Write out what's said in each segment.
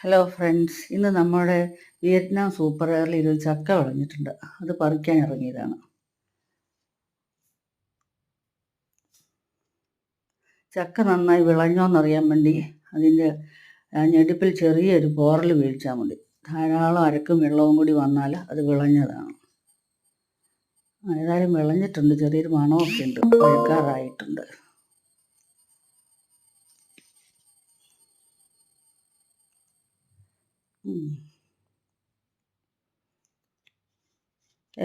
Hello friends, ഇന്ന് നമ്മുടെ Vietnam super എയറിൽ ഒരു ചക്ക വിളഞ്ഞിട്ടുണ്ട്. അത് പറിക്കാൻ ഇറങ്ങിയതാണ്. ചക്ക നന്നായി വിളഞ്ഞോന്നറിയാൻ വേണ്ടി അതിൻ്റെ ഞെടുപ്പിൽ ചെറിയൊരു പോറൽ വീഴ്ചാൽ മതി. ധാരാളം അരക്കും വെള്ളവും കൂടി വന്നാൽ അത് വിളഞ്ഞതാണ്. ഏതായാലും വിളഞ്ഞിട്ടുണ്ട്, ചെറിയൊരു മണമൊക്കെ ഉണ്ട്, പഴുക്കാറായിട്ടുണ്ട്.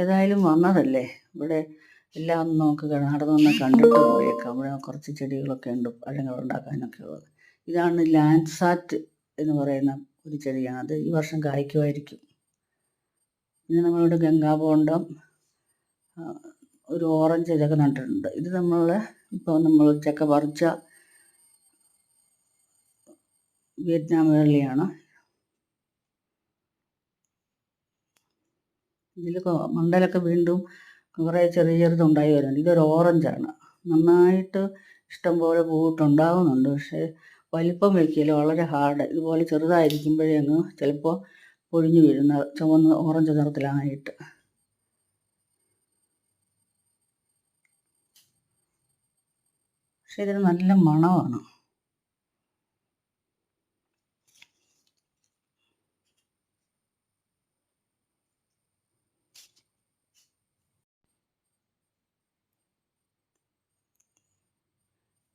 ഏതായാലും വന്നതല്ലേ, ഇവിടെ എല്ലാം ഒന്ന് നമുക്ക് നടന്നൊന്ന് കണ്ടിട്ട് പോയേക്കാം. ഇവിടെ കുറച്ച് ചെടികളൊക്കെ ഉണ്ട് പഴങ്ങൾ ഉണ്ടാക്കാനൊക്കെ ഉള്ളത്. ഇതാണ് ലാൻഡ്സാറ്റ് എന്ന് പറയുന്ന ഒരു ചെടിയാണ്. അത് ഈ വർഷം കായ്ക്കുമായിരിക്കും. പിന്നെ നമ്മളിവിടെ ഗംഗാബോണ്ടം, ഒരു ഓറഞ്ച് ഇതൊക്കെ നട്ടിട്ടുണ്ട്. ഇത് ഇപ്പോൾ നമ്മൾ ചക്ക പറിച്ച വിയറ്റ്നാം വേളിയാണ്. ഇതിൽ മണ്ടലൊക്കെ വീണ്ടും കുറേ ചെറുതുണ്ടായി വരുന്നുണ്ട്. ഇതൊരു ഓറഞ്ചാണ്. നന്നായിട്ട് ഇഷ്ടംപോലെ പൂവിട്ടുണ്ടാകുന്നുണ്ട്. പക്ഷേ വലിപ്പം വയ്ക്കില്ല, വളരെ ഹാർഡ്. ഇതുപോലെ ചെറുതായിരിക്കുമ്പോഴേ അങ്ങ് ചിലപ്പോൾ പൊഴിഞ്ഞു വീഴുന്ന ചുവന്ന ഓറഞ്ച് നിറത്തിലായിട്ട്. പക്ഷെ ഇതിന് നല്ല മണമാണ്.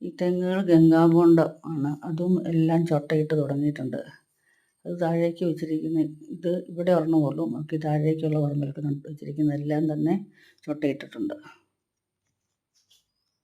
ഈ തെങ്ങുകൾ ഗംഗാബോണ്ടം ആണ്. അതും എല്ലാം ചൊട്ടയിട്ട് തുടങ്ങിയിട്ടുണ്ട്. അത് താഴേക്ക് വെച്ചിരിക്കുന്ന ഇത് ഇവിടെ ഒരെണ്ണമുള്ളൂ. ബാക്കി താഴേക്കുള്ള പറമ്പിലൊക്കെ നട്ട് വെച്ചിരിക്കുന്ന എല്ലാം തന്നെ ചൊട്ടയിട്ടിട്ടുണ്ട്.